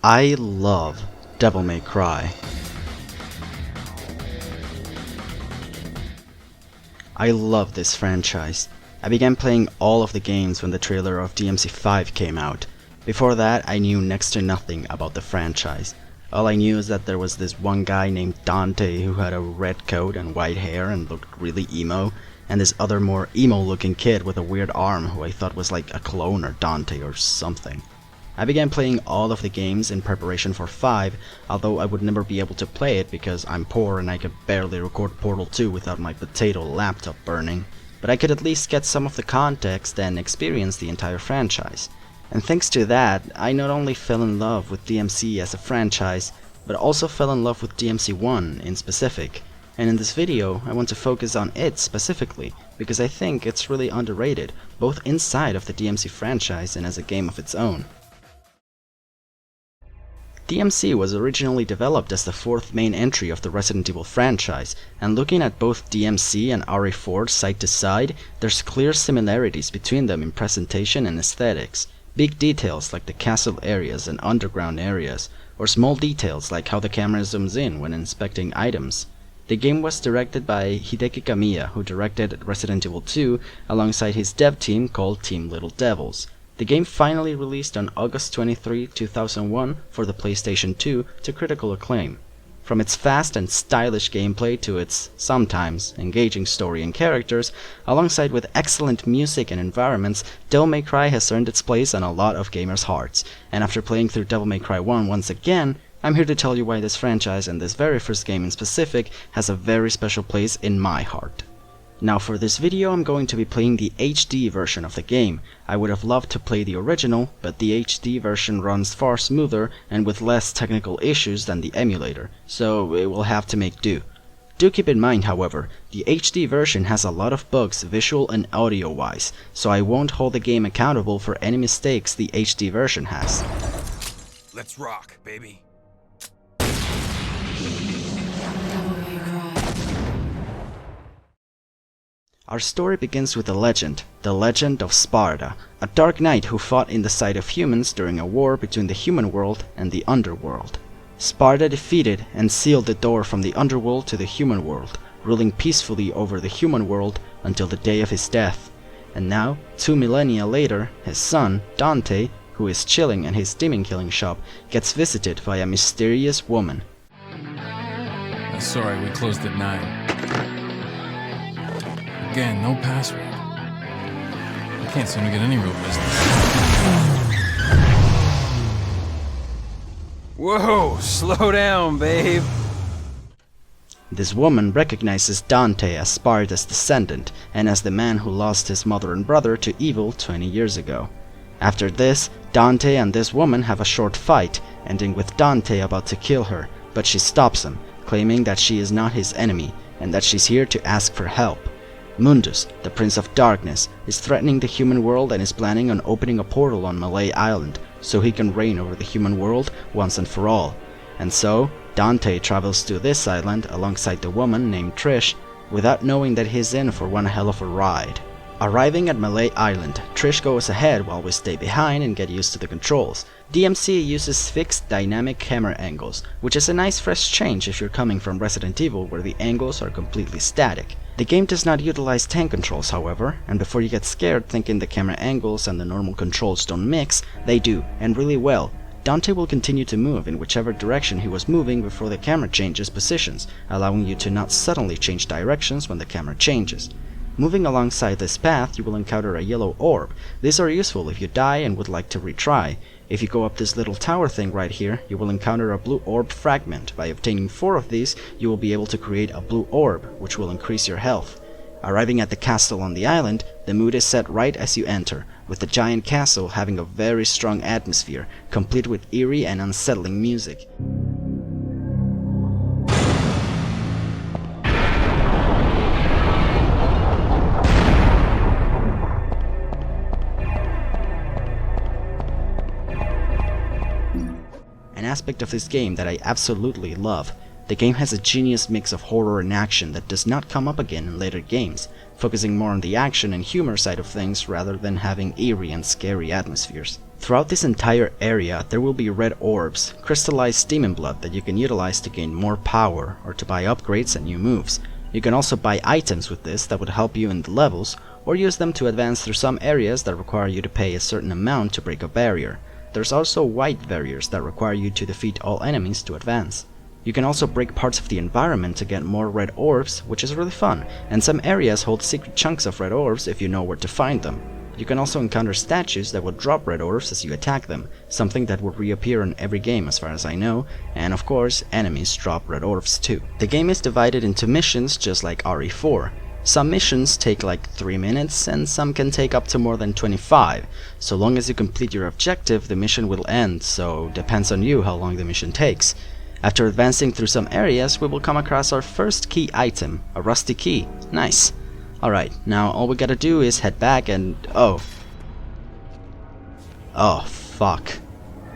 I love Devil May Cry. I love this franchise. I began playing all of the games when the trailer of DMC5 came out. Before that, I knew next to nothing about the franchise. All I knew is that there was this one guy named Dante who had a red coat and white hair and looked really emo, and this other more emo looking kid with a weird arm who I thought was like a clone or Dante or something. I began playing all of the games in preparation for 5, although I would never be able to play it because I'm poor and I could barely record Portal 2 without my potato laptop burning. But I could at least get some of the context and experience the entire franchise. And thanks to that, I not only fell in love with DMC as a franchise, but also fell in love with DMC1 in specific. And in this video, I want to focus on it specifically, because I think it's really underrated, both inside of the DMC franchise and as a game of its own. DMC was originally developed as the 4th main entry of the Resident Evil franchise, and looking at both DMC and RE4 side to side, there's clear similarities between them in presentation and aesthetics. Big details like the castle areas and underground areas, or small details like how the camera zooms in when inspecting items. The game was directed by Hideki Kamiya, who directed Resident Evil 2 alongside his dev team called Team Little Devils. The game finally released on August 23, 2001 for the PlayStation 2 to critical acclaim. From its fast and stylish gameplay to its, sometimes, engaging story and characters, alongside with excellent music and environments, Devil May Cry has earned its place on a lot of gamers' hearts. And after playing through Devil May Cry 1 once again, I'm here to tell you why this franchise and this very first game in specific has a very special place in my heart. Now for this video I'm going to be playing the HD version of the game. I would have loved to play the original, but the HD version runs far smoother and with less technical issues than the emulator, so it will have to make do. Do keep in mind, however, the HD version has a lot of bugs visual and audio wise, so I won't hold the game accountable for any mistakes the HD version has. Let's rock, baby. Our story begins with a legend, the legend of Sparda, a dark knight who fought in the side of humans during a war between the human world and the underworld. Sparda defeated and sealed the door from the underworld to the human world, ruling peacefully over the human world until the day of his death. And now, 2 millennia later, his son, Dante, who is chilling in his demon killing shop, gets visited by a mysterious woman. Sorry, we closed at 9. Again, no password. I can't seem to get any real business. Whoa, slow down, babe. This woman recognizes Dante as Sparda's descendant and as the man who lost his mother and brother to evil 20 years ago. After this, Dante and this woman have a short fight, ending with Dante about to kill her, but she stops him, claiming that she is not his enemy and that she's here to ask for help. Mundus, the Prince of Darkness, is threatening the human world and is planning on opening a portal on Malay Island so he can reign over the human world once and for all. And so, Dante travels to this island alongside the woman named Trish without knowing that he's in for one hell of a ride. Arriving at Malay Island, Trish goes ahead while we stay behind and get used to the controls. DMC uses fixed dynamic camera angles, which is a nice fresh change if you're coming from Resident Evil where the angles are completely static. The game does not utilize tank controls, however, and before you get scared thinking the camera angles and the normal controls don't mix, they do, and really well. Dante will continue to move in whichever direction he was moving before the camera changes positions, allowing you to not suddenly change directions when the camera changes. Moving alongside this path, you will encounter a yellow orb. These are useful if you die and would like to retry. If you go up this little tower thing right here, you will encounter a blue orb fragment. By obtaining 4 of these, you will be able to create a blue orb, which will increase your health. Arriving at the castle on the island, the mood is set right as you enter, with the giant castle having a very strong atmosphere, complete with eerie and unsettling music. An aspect of this game that I absolutely love. The game has a genius mix of horror and action that does not come up again in later games, focusing more on the action and humor side of things rather than having eerie and scary atmospheres. Throughout this entire area, there will be red orbs, crystallized demon blood that you can utilize to gain more power or to buy upgrades and new moves. You can also buy items with this that would help you in the levels, or use them to advance through some areas that require you to pay a certain amount to break a barrier. There's also white barriers that require you to defeat all enemies to advance. You can also break parts of the environment to get more red orbs, which is really fun, and some areas hold secret chunks of red orbs if you know where to find them. You can also encounter statues that will drop red orbs as you attack them, something that will reappear in every game as far as I know, and of course, enemies drop red orbs too. The game is divided into missions just like RE4. Some missions take like 3 minutes and some can take up to more than 25. So long as you complete your objective, the mission will end, so depends on you how long the mission takes. After advancing through some areas, we will come across our first key item, a rusty key. Nice. Alright, now all we gotta do is head back and... oh, fuck.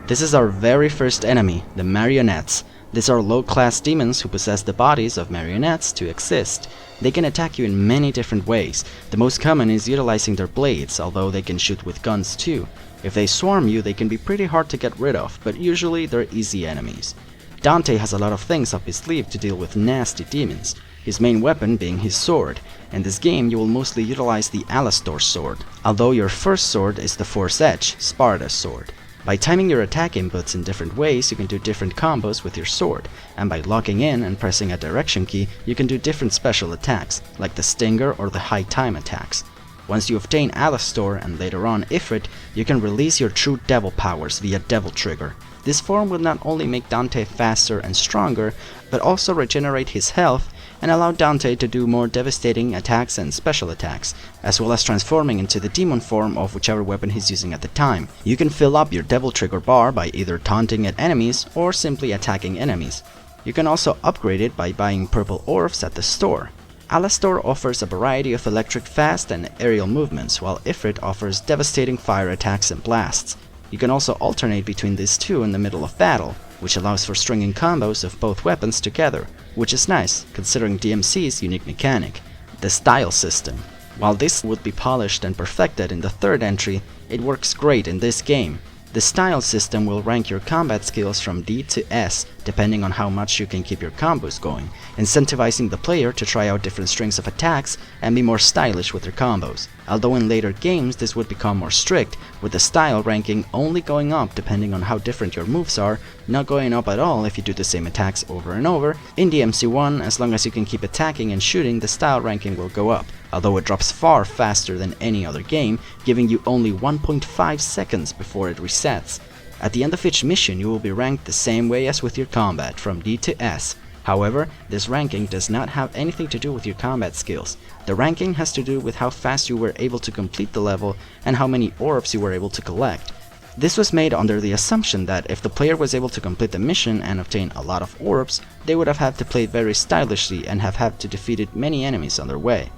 This is our very first enemy, the marionettes. These are low-class demons who possess the bodies of marionettes to exist. They can attack you in many different ways. The most common is utilizing their blades, although they can shoot with guns too. If they swarm you, they can be pretty hard to get rid of, but usually they're easy enemies. Dante has a lot of things up his sleeve to deal with nasty demons, his main weapon being his sword. In this game you will mostly utilize the Alastor sword, although your first sword is the Force Edge, Sparta's sword. By timing your attack inputs in different ways, you can do different combos with your sword, and by locking in and pressing a direction key, you can do different special attacks, like the Stinger or the High Time attacks. Once you obtain Alastor and later on Ifrit, you can release your true devil powers via Devil Trigger. This form will not only make Dante faster and stronger, but also regenerate his health and allow Dante to do more devastating attacks and special attacks, as well as transforming into the demon form of whichever weapon he's using at the time. You can fill up your Devil Trigger bar by either taunting at enemies or simply attacking enemies. You can also upgrade it by buying purple orbs at the store. Alastor offers a variety of electric fast and aerial movements, while Ifrit offers devastating fire attacks and blasts. You can also alternate between these two in the middle of battle, which allows for stringing combos of both weapons together, which is nice considering DMC's unique mechanic, the style system. While this would be polished and perfected in the third entry, it works great in this game. The style system will rank your combat skills from D to S depending on how much you can keep your combos going, incentivizing the player to try out different strings of attacks and be more stylish with their combos. Although in later games this would become more strict, with the style ranking only going up depending on how different your moves are, not going up at all if you do the same attacks over and over. In DMC1, as long as you can keep attacking and shooting, the style ranking will go up, although it drops far faster than any other game, giving you only 1.5 seconds before it resets. At the end of each mission you will be ranked the same way as with your combat, from D to S. However, this ranking does not have anything to do with your combat skills. The ranking has to do with how fast you were able to complete the level and how many orbs you were able to collect. This was made under the assumption that if the player was able to complete the mission and obtain a lot of orbs, they would have had to play very stylishly and have had to defeat many enemies on their way.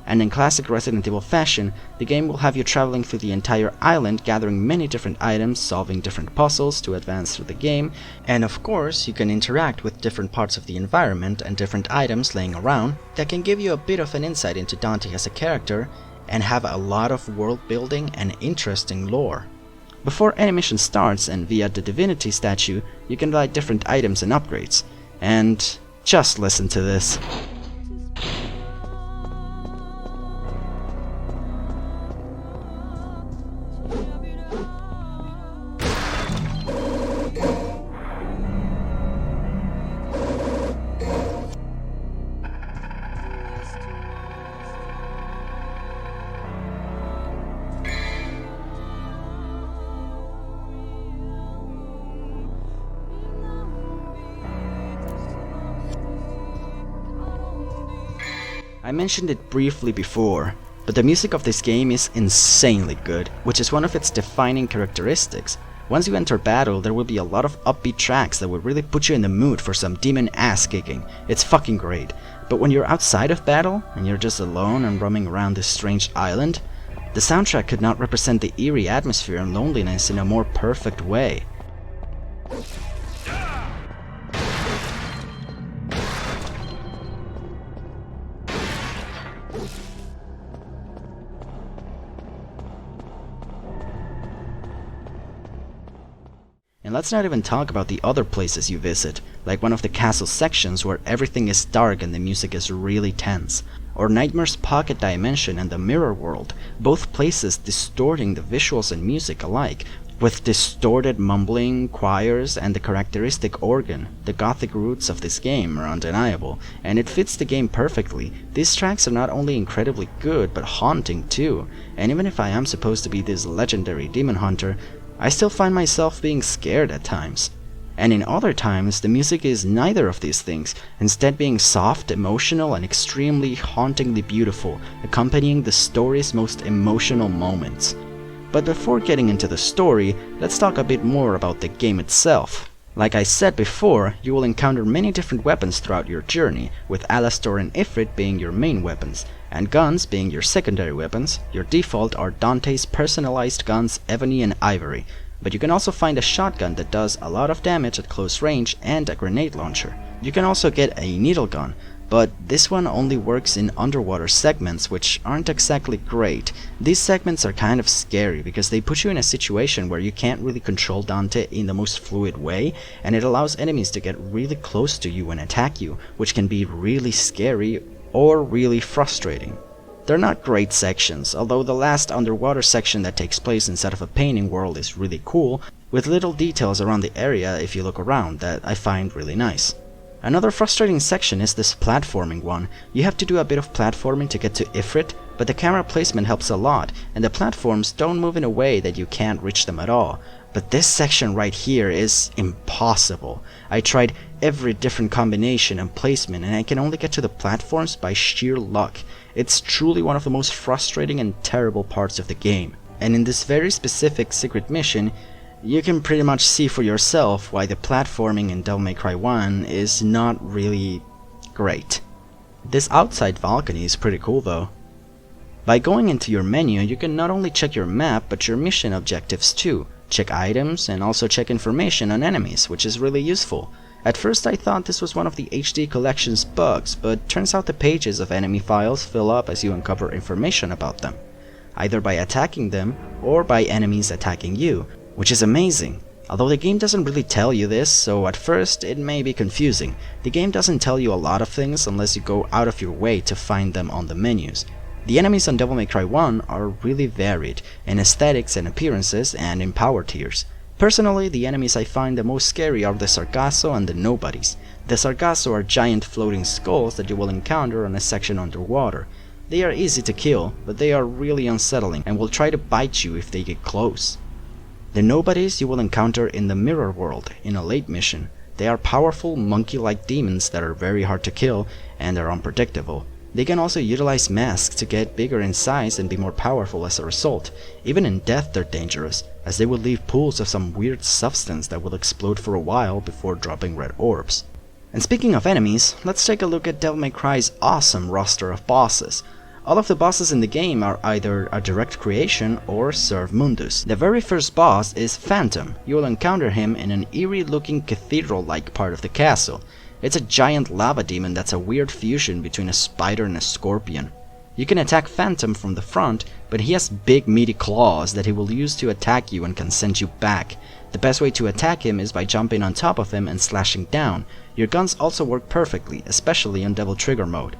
And in classic Resident Evil fashion, the game will have you traveling through the entire island, gathering many different items, solving different puzzles to advance through the game, and of course you can interact with different parts of the environment and different items laying around that can give you a bit of an insight into Dante as a character and have a lot of world building and interesting lore. Before any mission starts and via the divinity statue, you can buy different items and upgrades. And just listen to this. I mentioned it briefly before, but the music of this game is insanely good, which is one of its defining characteristics. Once you enter battle, there will be a lot of upbeat tracks that will really put you in the mood for some demon ass kicking. It's fucking great. But when you're outside of battle, and you're just alone and roaming around this strange island, the soundtrack could not represent the eerie atmosphere and loneliness in a more perfect way. And let's not even talk about the other places you visit, like one of the castle sections where everything is dark and the music is really tense, or Nightmare's pocket dimension and the mirror world, both places distorting the visuals and music alike, with distorted mumbling, choirs, and the characteristic organ. The gothic roots of this game are undeniable, and it fits the game perfectly. These tracks are not only incredibly good, but haunting too, and even if I am supposed to be this legendary demon hunter, I still find myself being scared at times. And in other times, the music is neither of these things, instead being soft, emotional, and extremely hauntingly beautiful, accompanying the story's most emotional moments. But before getting into the story, let's talk a bit more about the game itself. Like I said before, you will encounter many different weapons throughout your journey, with Alastor and Ifrit being your main weapons, and guns being your secondary weapons. Your default are Dante's personalized guns, Ebony and Ivory, but you can also find a shotgun that does a lot of damage at close range and a grenade launcher. You can also get a needle gun, but this one only works in underwater segments, which aren't exactly great. These segments are kind of scary because they put you in a situation where you can't really control Dante in the most fluid way, and it allows enemies to get really close to you and attack you, which can be really scary or really frustrating. They're not great sections, although the last underwater section that takes place inside of a painting world is really cool, with little details around the area if you look around that I find really nice. Another frustrating section is this platforming one. You have to do a bit of platforming to get to Ifrit, but the camera placement helps a lot, and the platforms don't move in a way that you can't reach them at all. But this section right here is impossible. I tried every different combination and placement, and I can only get to the platforms by sheer luck. It's truly one of the most frustrating and terrible parts of the game. And in this very specific secret mission, you can pretty much see for yourself why the platforming in Devil May Cry 1 is not really great. This outside balcony is pretty cool though. By going into your menu, you can not only check your map, but your mission objectives too. Check items and also check information on enemies, which is really useful. At first I thought this was one of the HD collection's bugs, but turns out the pages of enemy files fill up as you uncover information about them, either by attacking them or by enemies attacking you, which is amazing. Although the game doesn't really tell you this, so at first it may be confusing. The game doesn't tell you a lot of things unless you go out of your way to find them on the menus. The enemies on Devil May Cry 1 are really varied in aesthetics and appearances and in power tiers. Personally, the enemies I find the most scary are the Sargasso and the Nobodies. The Sargasso are giant floating skulls that you will encounter on a section underwater. They are easy to kill, but they are really unsettling and will try to bite you if they get close. The Nobodies you will encounter in the Mirror World in a late mission. They are powerful monkey-like demons that are very hard to kill and are unpredictable. They can also utilize masks to get bigger in size and be more powerful as a result. Even in death they're dangerous, as they will leave pools of some weird substance that will explode for a while before dropping red orbs. And speaking of enemies, let's take a look at Devil May Cry's awesome roster of bosses. All of the bosses in the game are either a direct creation or serve Mundus. The very first boss is Phantom. You will encounter him in an eerie looking cathedral-like part of the castle. It's a giant lava demon that's a weird fusion between a spider and a scorpion. You can attack Phantom from the front, but he has big meaty claws that he will use to attack you and can send you back. The best way to attack him is by jumping on top of him and slashing down. Your guns also work perfectly, especially on Devil Trigger mode.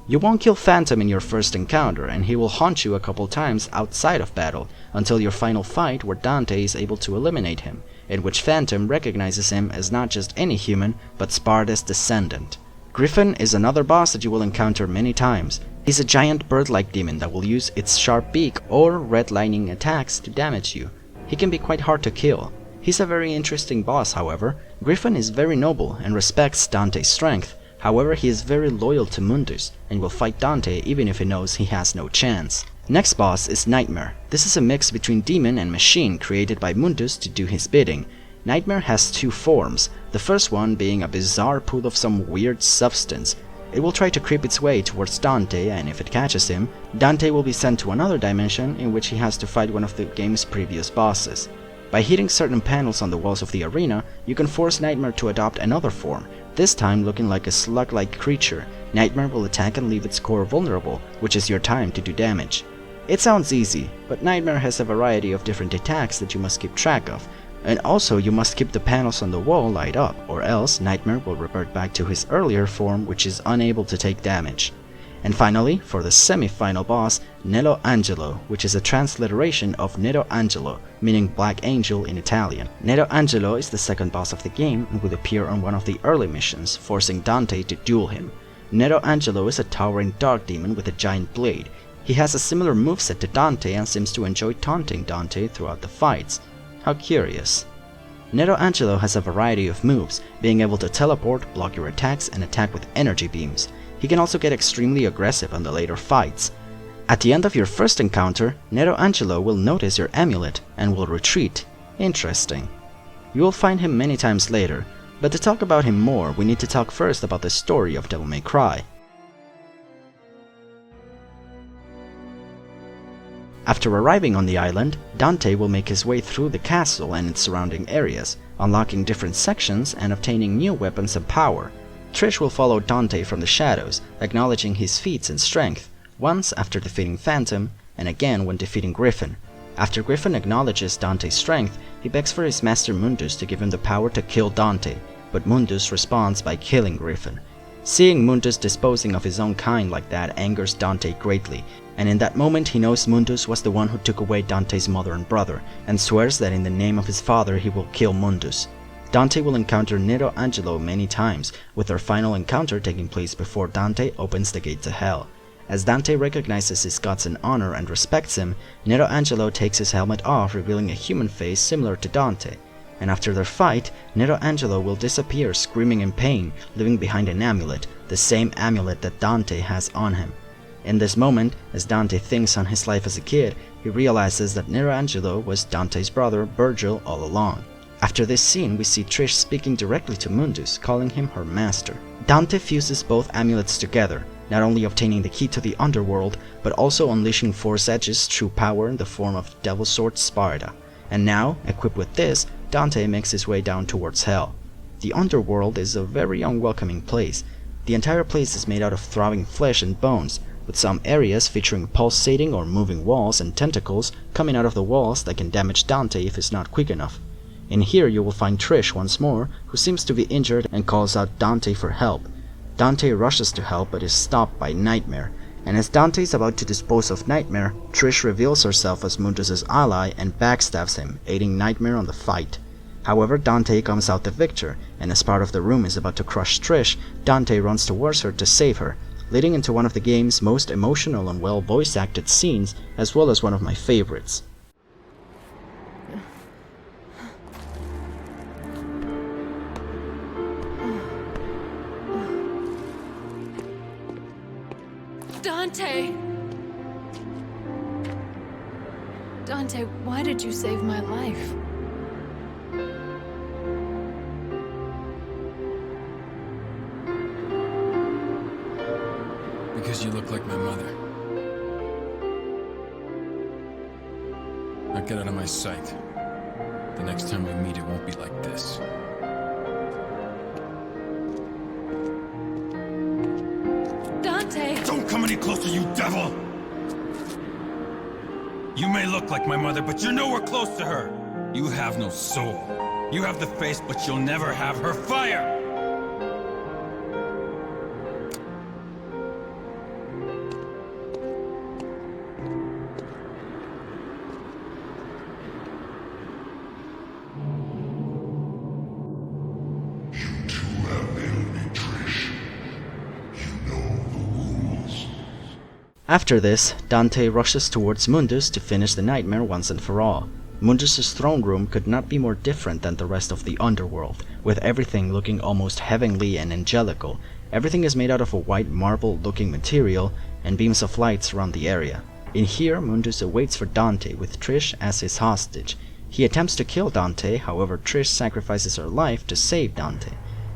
You won't kill Phantom in your first encounter, and he will haunt you a couple times outside of battle, until your final fight where Dante is able to eliminate him, in which Phantom recognizes him as not just any human, but Sparda's descendant. Griffin is another boss that you will encounter many times. He's a giant bird-like demon that will use its sharp beak or red lightning attacks to damage you. He can be quite hard to kill. He's a very interesting boss, however. Griffin is very noble and respects Dante's strength. However, he is very loyal to Mundus and will fight Dante even if he knows he has no chance. Next boss is Nightmare. This is a mix between demon and machine created by Mundus to do his bidding. Nightmare has two forms, the first one being a bizarre pool of some weird substance. It will try to creep its way towards Dante, and if it catches him, Dante will be sent to another dimension in which he has to fight one of the game's previous bosses. By hitting certain panels on the walls of the arena, you can force Nightmare to adopt another form, this time looking like a slug-like creature. Nightmare will attack and leave its core vulnerable, which is your time to do damage. It sounds easy, but Nightmare has a variety of different attacks that you must keep track of. And also you must keep the panels on the wall light up, or else Nightmare will revert back to his earlier form, which is unable to take damage. And finally, for the semi-final boss, Nero Angelo, which is a transliteration of Nero Angelo, meaning Black Angel in Italian. Nero Angelo is the second boss of the game and will appear on one of the early missions, forcing Dante to duel him. Nero Angelo is a towering dark demon with a giant blade. He has a similar moveset to Dante and seems to enjoy taunting Dante throughout the fights. How curious. Nero Angelo has a variety of moves, being able to teleport, block your attacks, and attack with energy beams. He can also get extremely aggressive on the later fights. At the end of your first encounter, Nero Angelo will notice your amulet and will retreat. Interesting. You will find him many times later, but to talk about him more, we need to talk first about the story of Devil May Cry. After arriving on the island, Dante will make his way through the castle and its surrounding areas, unlocking different sections and obtaining new weapons and power. Trish will follow Dante from the shadows, acknowledging his feats and strength, once after defeating Phantom, and again when defeating Griffin. After Griffin acknowledges Dante's strength, he begs for his master Mundus to give him the power to kill Dante, but Mundus responds by killing Griffin. Seeing Mundus disposing of his own kind like that angers Dante greatly, and in that moment he knows Mundus was the one who took away Dante's mother and brother, and swears that in the name of his father he will kill Mundus. Dante will encounter Nero Angelo many times, with their final encounter taking place before Dante opens the gate to hell. As Dante recognizes his guts and honor and respects him, Nero Angelo takes his helmet off, revealing a human face similar to Dante. And after their fight, Nero Angelo will disappear screaming in pain, leaving behind an amulet, the same amulet that Dante has on him. In this moment, as Dante thinks on his life as a kid, he realizes that Nero Angelo was Dante's brother Virgil all along. After this scene, we see Trish speaking directly to Mundus, calling him her master. Dante fuses both amulets together, not only obtaining the key to the underworld, but also unleashing Force Edge's true power in the form of the Devil Sword Sparda. And now, equipped with this, Dante makes his way down towards hell. The underworld is a very unwelcoming place. The entire place is made out of throbbing flesh and bones, with some areas featuring pulsating or moving walls and tentacles coming out of the walls that can damage Dante if he's not quick enough. In here you will find Trish once more, who seems to be injured and calls out Dante for help. Dante rushes to help but is stopped by Nightmare, and as Dante is about to dispose of Nightmare, Trish reveals herself as Mundus' ally and backstabs him, aiding Nightmare on the fight. However, Dante comes out the victor, and as part of the room is about to crush Trish, Dante runs towards her to save her, leading into one of the game's most emotional and well voice acted scenes, as well as one of my favorites. Dante! Dante, why did you save my life? Because you look like my mother. Now get out of my sight. The next time we meet, it won't be like this. Dante! Don't come any closer, you devil! You may look like my mother, but you're nowhere close to her. You have no soul. You have the face, but you'll never have her fire! After this, Dante rushes towards Mundus to finish the nightmare once and for all. Mundus' throne room could not be more different than the rest of the underworld, with everything looking almost heavenly and angelical. Everything is made out of a white marble-looking material, and beams of light surround the area. In here, Mundus awaits for Dante with Trish as his hostage. He attempts to kill Dante, however Trish sacrifices her life to save Dante.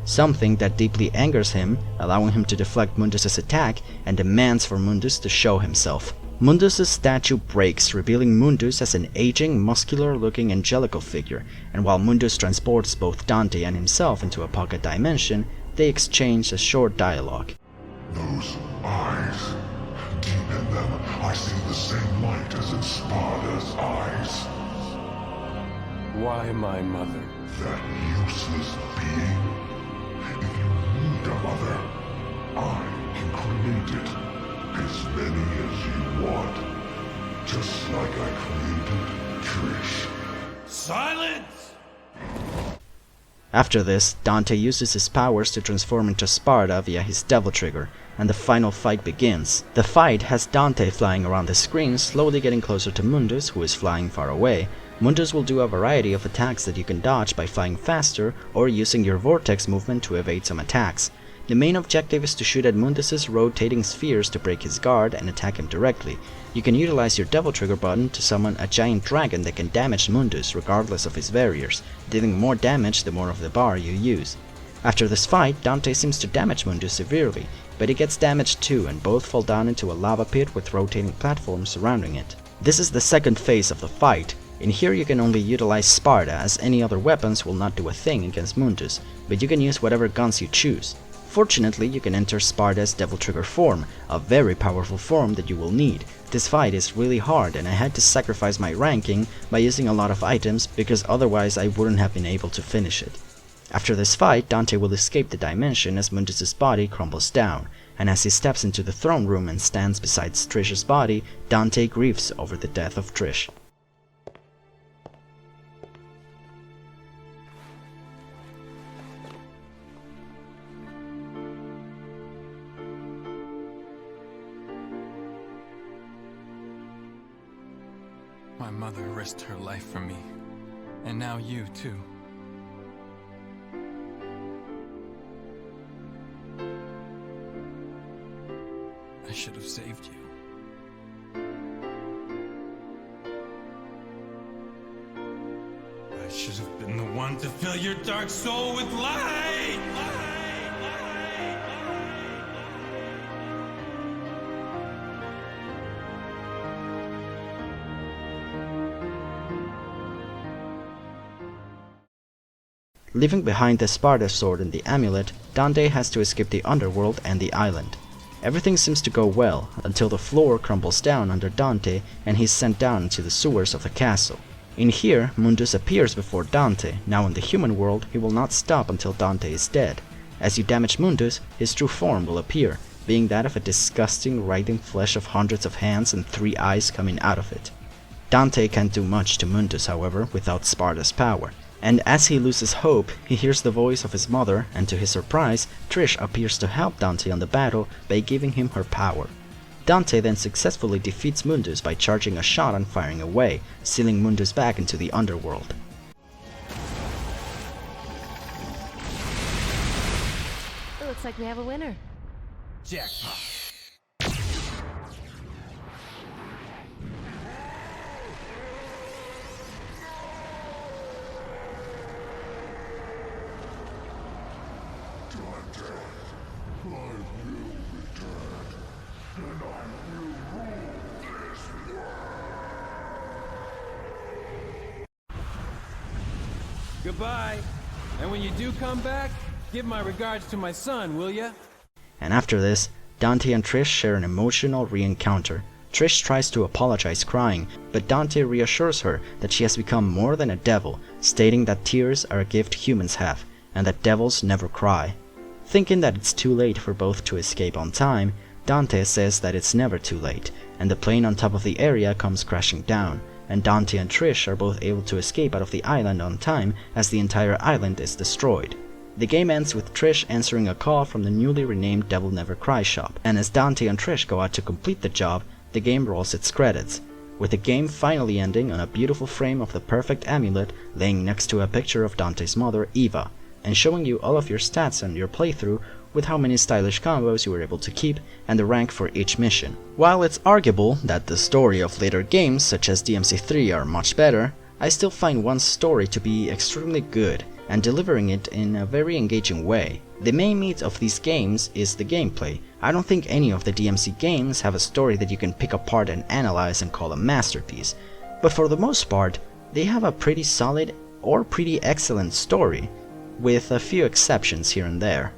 Something that deeply angers him, allowing him to deflect Mundus' attack, and demands for Mundus to show himself. Mundus' statue breaks, revealing Mundus as an aging, muscular-looking angelical figure, and while Mundus transports both Dante and himself into a pocket dimension, they exchange a short dialogue. Those eyes, deep in them, I see the same light as in Sparda's eyes. Why my mother? That useless being? If you need a mother, I can create it. As many as you want. Just like I created Trish. Silence! After this, Dante uses his powers to transform into Sparda via his Devil Trigger, and the final fight begins. The fight has Dante flying around the screen, slowly getting closer to Mundus, who is flying far away. Mundus will do a variety of attacks that you can dodge by flying faster or using your vortex movement to evade some attacks. The main objective is to shoot at Mundus's rotating spheres to break his guard and attack him directly. You can utilize your Devil Trigger button to summon a giant dragon that can damage Mundus regardless of his barriers, dealing more damage the more of the bar you use. After this fight, Dante seems to damage Mundus severely, but he gets damaged too, and both fall down into a lava pit with rotating platforms surrounding it. This is the second phase of the fight. In here you can only utilize Sparda, as any other weapons will not do a thing against Mundus, but you can use whatever guns you choose. Fortunately, you can enter Sparda's Devil Trigger form, a very powerful form that you will need. This fight is really hard and I had to sacrifice my ranking by using a lot of items because otherwise I wouldn't have been able to finish it. After this fight, Dante will escape the dimension as Mundus's body crumbles down, and as he steps into the throne room and stands beside Trish's body, Dante grieves over the death of Trish. My mother risked her life for me, and now you too. I should have saved you. I should have been the one to fill your dark soul with light! Leaving behind the Sparda sword and the amulet, Dante has to escape the underworld and the island. Everything seems to go well, until the floor crumbles down under Dante and he's sent down into the sewers of the castle. In here, Mundus appears before Dante. Now in the human world, he will not stop until Dante is dead. As you damage Mundus, his true form will appear, being that of a disgusting writhing flesh of hundreds of hands and 3 eyes coming out of it. Dante can't do much to Mundus, however, without Sparda's power. And as he loses hope, he hears the voice of his mother, and to his surprise, Trish appears to help Dante on the battle by giving him her power. Dante then successfully defeats Mundus by charging a shot and firing away, sealing Mundus back into the underworld. It looks like we have a winner. Jackpot. Goodbye. And when you do come back, give my regards to my son, will ya? And after this, Dante and Trish share an emotional re-encounter. Trish tries to apologize crying, but Dante reassures her that she has become more than a devil, stating that tears are a gift humans have, and that devils never cry. Thinking that it's too late for both to escape on time, Dante says that it's never too late, and the plane on top of the area comes crashing down, and Dante and Trish are both able to escape out of the island on time as the entire island is destroyed. The game ends with Trish answering a call from the newly renamed Devil Never Cry shop, and as Dante and Trish go out to complete the job, the game rolls its credits, with the game finally ending on a beautiful frame of the perfect amulet laying next to a picture of Dante's mother, Eva, and showing you all of your stats on your playthrough with how many stylish combos you were able to keep and the rank for each mission. While it's arguable that the story of later games such as DMC3 are much better, I still find one story to be extremely good and delivering it in a very engaging way. The main meat of these games is the gameplay. I don't think any of the DMC games have a story that you can pick apart and analyze and call a masterpiece, but for the most part, they have a pretty solid or pretty excellent story, with a few exceptions here and there.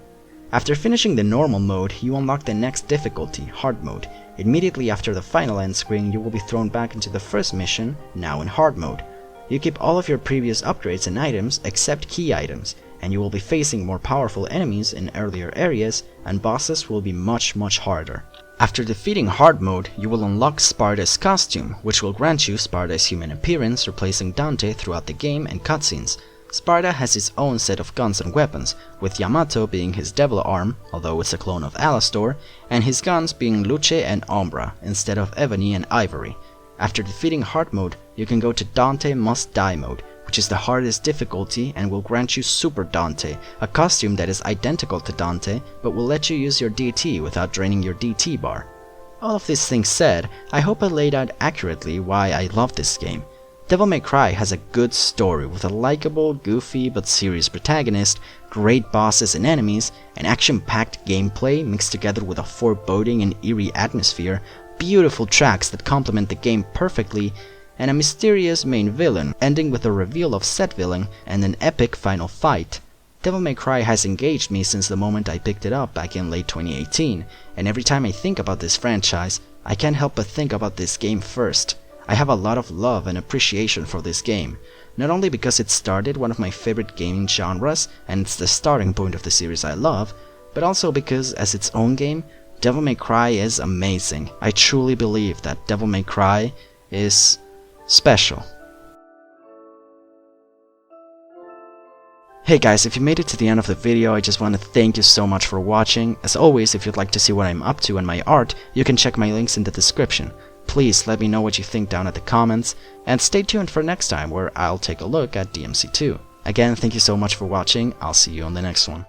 After finishing the normal mode, you unlock the next difficulty, hard mode. Immediately after the final end screen, you will be thrown back into the first mission, now in hard mode. You keep all of your previous upgrades and items except key items, and you will be facing more powerful enemies in earlier areas, and bosses will be much harder. After defeating hard mode, you will unlock Sparda's costume, which will grant you Sparda's human appearance, replacing Dante throughout the game and cutscenes. Sparda has his own set of guns and weapons, with Yamato being his devil arm, although it's a clone of Alastor, and his guns being Luce and Umbra, instead of Ebony and Ivory. After defeating hard mode, you can go to Dante Must Die mode, which is the hardest difficulty and will grant you Super Dante, a costume that is identical to Dante but will let you use your DT without draining your DT bar. All of these things said, I hope I laid out accurately why I love this game. Devil May Cry has a good story with a likable, goofy but serious protagonist, great bosses and enemies, an action-packed gameplay mixed together with a foreboding and eerie atmosphere, beautiful tracks that complement the game perfectly, and a mysterious main villain, ending with a reveal of said villain and an epic final fight. Devil May Cry has engaged me since the moment I picked it up back in late 2018, and every time I think about this franchise, I can't help but think about this game first. I have a lot of love and appreciation for this game, not only because it started one of my favorite gaming genres and it's the starting point of the series I love, but also because as its own game, Devil May Cry is amazing. I truly believe that Devil May Cry is special. Hey guys, if you made it to the end of the video, I just want to thank you so much for watching. As always, if you'd like to see what I'm up to and my art, you can check my links in the description. Please let me know what you think down at the comments, and stay tuned for next time where I'll take a look at DMC2. Again, thank you so much for watching, I'll see you on the next one.